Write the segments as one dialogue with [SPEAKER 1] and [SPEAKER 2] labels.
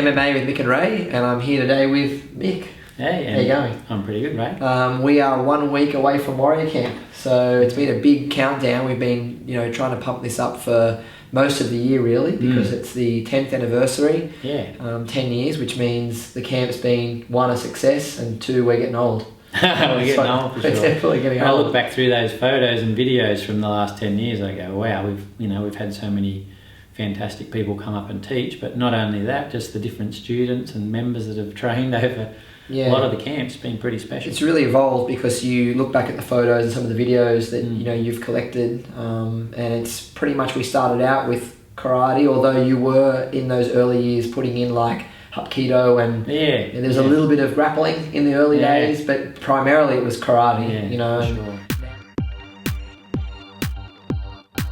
[SPEAKER 1] MMA with Mick and Ray, and I'm here today with Mick.
[SPEAKER 2] Hey,
[SPEAKER 1] how you going?
[SPEAKER 2] I'm pretty good, Ray.
[SPEAKER 1] We are 1 week away from Warrior Camp, so it's been a big countdown. We've been, trying to pump this up for most of the year, really, because it's the 10th anniversary.
[SPEAKER 2] Yeah.
[SPEAKER 1] 10 years, which means the camp's been, 1, a success, and 2, we're getting old.
[SPEAKER 2] We're getting old, for sure.
[SPEAKER 1] We're definitely getting
[SPEAKER 2] when
[SPEAKER 1] old.
[SPEAKER 2] I look back through those photos and videos from the last 10 years, I go, wow, we've had so many fantastic people come up and teach, but not only that, just the different students and members that have trained over a lot of the camps been pretty special.
[SPEAKER 1] It's really evolved because you look back at the photos and some of the videos that you've collected, and it's pretty much, we started out with karate, although you were in those early years putting in like Hapkido and there's a little bit of grappling in the early days, but primarily it was karate,
[SPEAKER 2] Sure.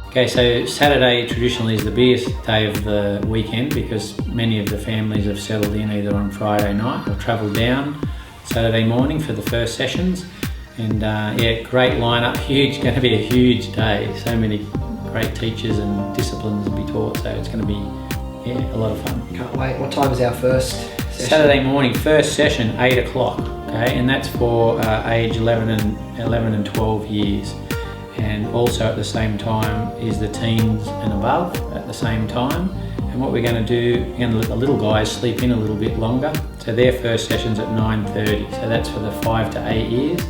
[SPEAKER 2] Okay, so Saturday traditionally is the biggest day of the weekend because many of the families have settled in either on Friday night or travelled down Saturday morning for the first sessions. And great lineup, going to be a huge day. So many great teachers and disciplines to be taught, so it's going to be a lot of fun.
[SPEAKER 1] Can't wait. What time is our first session?
[SPEAKER 2] Saturday morning, first session, 8 o'clock, okay, and that's for age 11 and 12 years. And also at the same time is the teens and above at the same time. And what we're going to do, we're going to let the little guys sleep in a little bit longer. So their first session's at 9:30. So that's for the 5 to 8 years,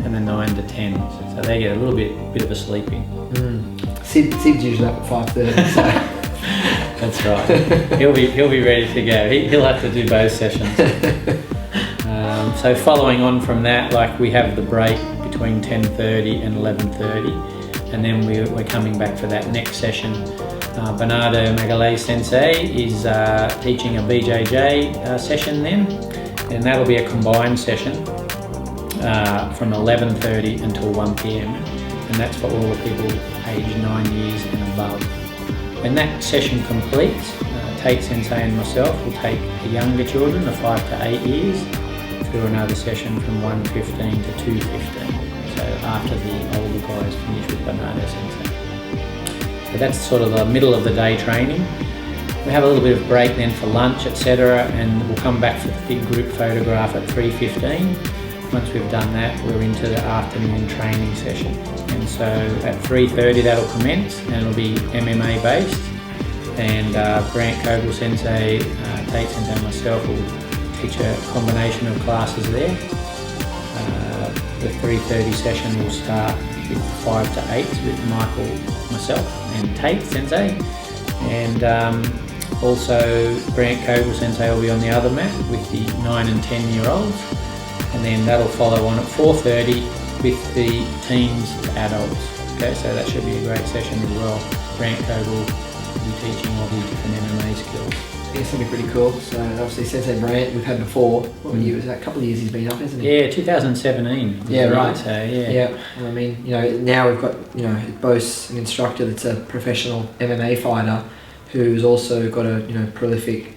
[SPEAKER 2] and the 9 to 10. So they get a little bit of a sleeping.
[SPEAKER 1] Sid's usually up at 5:30. So.
[SPEAKER 2] That's right. He'll be ready to go. He'll have to do both sessions. So following on from that, like we have the break between 10:30 and 11:30, and then we're coming back for that next session. Bernardo Magalhaes Sensei is teaching a BJJ session then, and that'll be a combined session from 11:30 until 1 p.m. and that's for all the people aged 9 years and above. When that session completes, Tate Sensei and myself will take the younger children of 5 to 8 years through another session from 1:15 to 2:15. So after the older guys finish with Bernardo Sensei. So that's sort of the middle of the day training. We have a little bit of break then for lunch, etc., and we'll come back for the big group photograph at 3:15. Once we've done that, we're into the afternoon training session. And so at 3:30 that'll commence, and it'll be MMA based. And Grant Kogel Sensei, Tate Sensei and myself will teach a combination of classes there. The 3:30 session will start with 5 to 8 with Michael, myself and Tate Sensei. And also Grant Kogel Sensei will be on the other mat with the 9 and 10 year olds. And then that'll follow on at 4:30 with the teens to adults. Okay, so that should be a great session as well. Grant Kogel will be teaching all these different MMA skills.
[SPEAKER 1] It's going to be pretty cool. So obviously Sensei Brant we've had before. What year was that? A couple of years he's been up, hasn't he?
[SPEAKER 2] Yeah, 2017.
[SPEAKER 1] Yeah, right.
[SPEAKER 2] So
[SPEAKER 1] I mean, now we've got, it boasts an instructor that's a professional MMA fighter who's also got a, prolific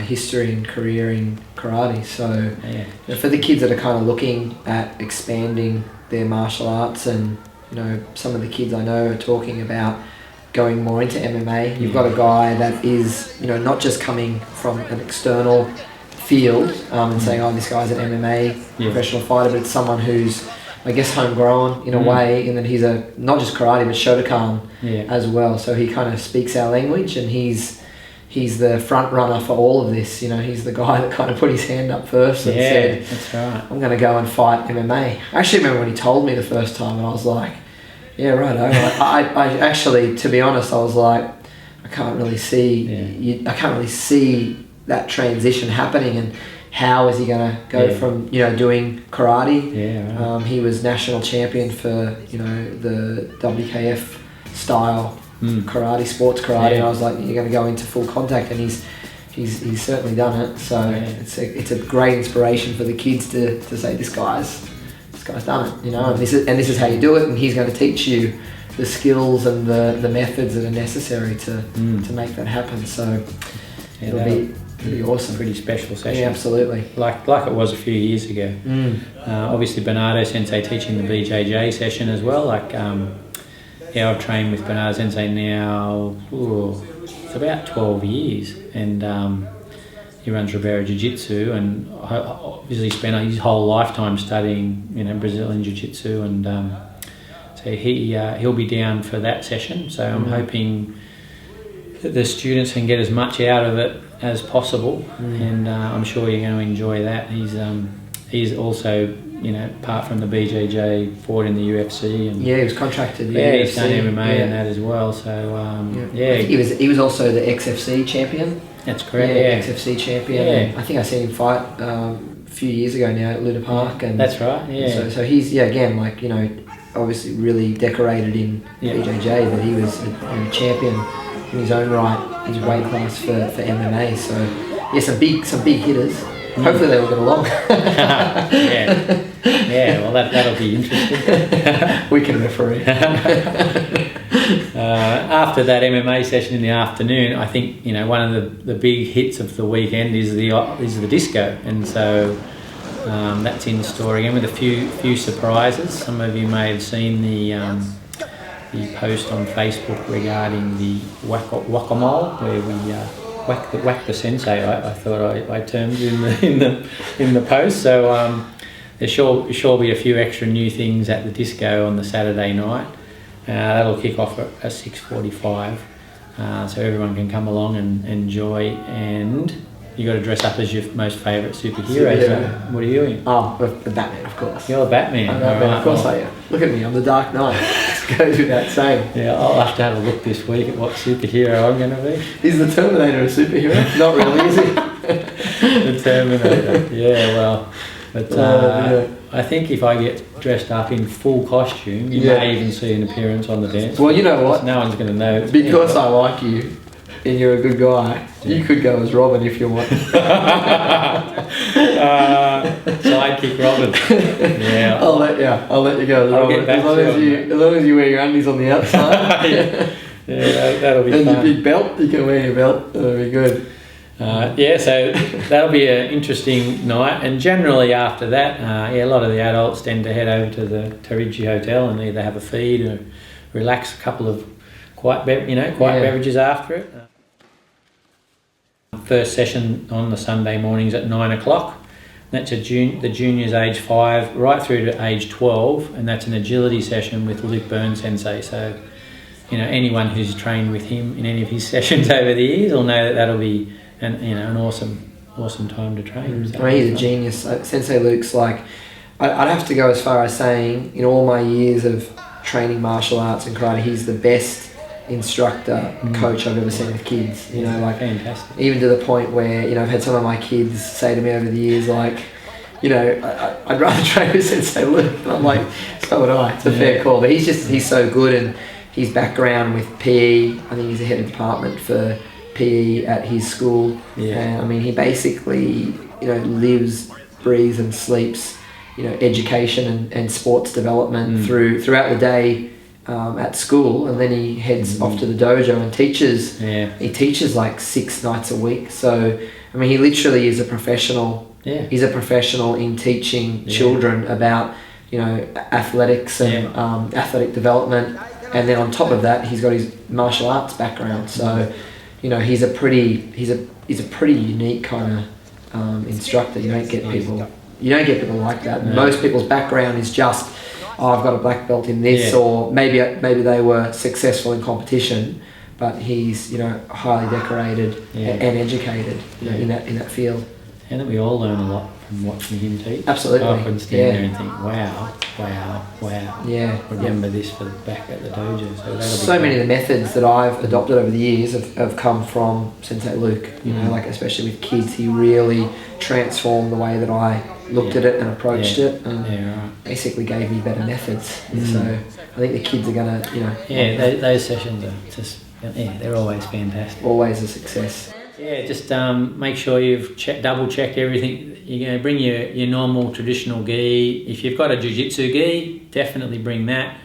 [SPEAKER 1] history and career in karate. So for the kids that are kind of looking at expanding their martial arts, and some of the kids I know are talking about going more into MMA. You've got a guy that is, not just coming from an external field and saying, oh, this guy's an MMA professional fighter, but it's someone who's, I guess, homegrown in a way, in that he's not just karate, but Shotokan as well. So he kind of speaks our language, and he's the front runner for all of this. He's the guy that kind of put his hand up first and said,
[SPEAKER 2] that's right,
[SPEAKER 1] I'm going to go and fight MMA. I actually remember when he told me the first time, and I was like, yeah, right. I actually, to be honest, I was like, I can't really see that transition happening, and how is he going to go from doing karate? He was national champion for the WKF style karate, sports karate, and I was like, you're going to go into full contact, and he's certainly done it. So it's a great inspiration for the kids to say, this guy's done it, and this is how you do it, and he's going to teach you the skills and the methods that are necessary to make that happen. So it'll be awesome.
[SPEAKER 2] Pretty special session.
[SPEAKER 1] Yeah, absolutely.
[SPEAKER 2] Like it was a few years ago. Obviously Bernardo Sensei teaching the BJJ session as well. I've trained with Bernardo Sensei now, it's about 12 years, and he runs Rivera Jiu-Jitsu, and obviously spent his whole lifetime studying, Brazilian Jiu-Jitsu, and so he'll be down for that session. So I'm hoping that the students can get as much out of it as possible, and I'm sure you're going to enjoy that. He's also, apart from the BJJ, fought in the UFC, and
[SPEAKER 1] he was contracted.
[SPEAKER 2] He's done MMA and that as well. So
[SPEAKER 1] I think he was also the XFC champion.
[SPEAKER 2] That's correct.
[SPEAKER 1] XFC champion.
[SPEAKER 2] Yeah.
[SPEAKER 1] I think I seen him fight a few years ago now at Luna Park, and
[SPEAKER 2] that's right. Yeah.
[SPEAKER 1] So he's again, obviously really decorated in BJJ, but he was a champion in his own right, his weight class for MMA. So some big hitters. Hopefully they will get along.
[SPEAKER 2] Well that'll be interesting.
[SPEAKER 1] We can referee.
[SPEAKER 2] After that MMA session in the afternoon, I think one of the big hits of the weekend is the disco, and so that's in store again with a few surprises. Some of you may have seen the post on Facebook regarding the whack-a-mole, where we whack the sensei. I thought I termed in the post. So there sure be a few extra new things at the disco on the Saturday night. That'll kick off at 6:45, so everyone can come along and enjoy. And you got to dress up as your most favourite superhero. So what are you doing?
[SPEAKER 1] Oh, the Batman, of course.
[SPEAKER 2] You're the Batman.
[SPEAKER 1] I'm Batman, of course I am. Look at me, I'm the Dark Knight. It goes without saying.
[SPEAKER 2] Yeah, I'll have to have a look this week at what superhero I'm going to be.
[SPEAKER 1] Is the Terminator a superhero? Not really, is he?
[SPEAKER 2] The Terminator. Yeah, well, but I think if I get dressed up in full costume, you may even see an appearance on the dance.
[SPEAKER 1] Well, you know what?
[SPEAKER 2] No one's going to know.
[SPEAKER 1] Because I like you and you're a good guy, you could go as Robin if you want.
[SPEAKER 2] Sidekick Robin. Yeah.
[SPEAKER 1] I'll let you go as Robin. As long as you wear your undies on the outside.
[SPEAKER 2] That'll be
[SPEAKER 1] fun. And
[SPEAKER 2] fun.
[SPEAKER 1] your big belt, you can wear your belt. That'll be good.
[SPEAKER 2] So that'll be an interesting night, and generally after that, a lot of the adults tend to head over to the Terrici Hotel and either have a feed or relax, a couple of quiet beverages after it. First session on the Sunday mornings at 9 o'clock. That's the juniors age 5 right through to age 12, and that's an agility session with Luke Byrne Sensei. So, anyone who's trained with him in any of his sessions over the years will know that that'll be an awesome time to train. So,
[SPEAKER 1] he's a genius. Sensei Luke's I'd have to go as far as saying, in all my years of training martial arts and karate, he's the best instructor, coach I've ever seen with kids.
[SPEAKER 2] Fantastic.
[SPEAKER 1] Even to the point where, I've had some of my kids say to me over the years, I'd rather train with Sensei Luke. And I'm like, so would I. It's a fair call. But he's so good, and his background with PE, I think he's the head of department for PE at his school. He basically, lives, breathes and sleeps, education and sports development throughout the day at school, and then he heads off to the dojo and teaches. He teaches 6 nights a week. So, he literally is a professional. He's a professional in teaching children about, athletics and athletic development. And then on top of that, he's got his martial arts background. So, he's a pretty unique kind of instructor. You don't get people like that. No. Most people's background is just, I've got a black belt in this, or maybe they were successful in competition, but he's highly decorated and educated in that field.
[SPEAKER 2] And that we all learn a lot from watching him teach.
[SPEAKER 1] Absolutely.
[SPEAKER 2] I often stand there and think, wow.
[SPEAKER 1] Yeah.
[SPEAKER 2] Remember this for back at the dojo.
[SPEAKER 1] So many of the methods that I've adopted over the years have come from Sensei Luke. Especially with kids, he really transformed the way that I looked at it and approached it, and basically gave me better methods. So I think the kids are gonna,
[SPEAKER 2] those sessions are just, they're always fantastic.
[SPEAKER 1] Always a success.
[SPEAKER 2] Just make sure you've double checked everything. You're going to bring your normal traditional gi. If you've got a jiu-jitsu gi, definitely bring that.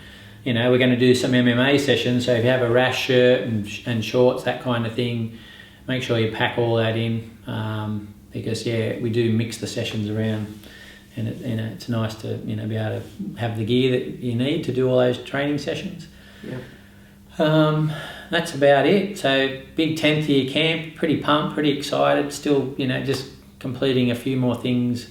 [SPEAKER 2] We're going to do some MMA sessions, so if you have a rash shirt and shorts, that kind of thing, make sure you pack all that in, because we do mix the sessions around, and it's nice to be able to have the gear that you need to do all those training sessions. That's about it. So big 10th year camp, pretty pumped, pretty excited. Still, just completing a few more things,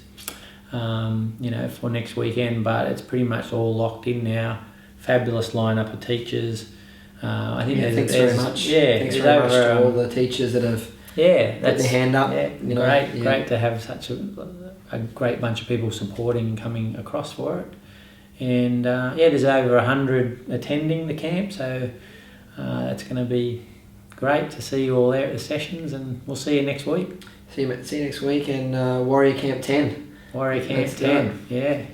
[SPEAKER 2] for next weekend. But it's pretty much all locked in now. Fabulous lineup of teachers. I think
[SPEAKER 1] thanks very much.
[SPEAKER 2] Yeah,
[SPEAKER 1] thanks very much to all the teachers that have put their hand up.
[SPEAKER 2] Yeah, great to have such a great bunch of people supporting and coming across for it. And there's over 100 attending the camp, so that's going to be great to see you all there at the sessions, and we'll see you next week.
[SPEAKER 1] See you next week, and Warrior Camp 10.
[SPEAKER 2] Warrior Camp 10, yeah.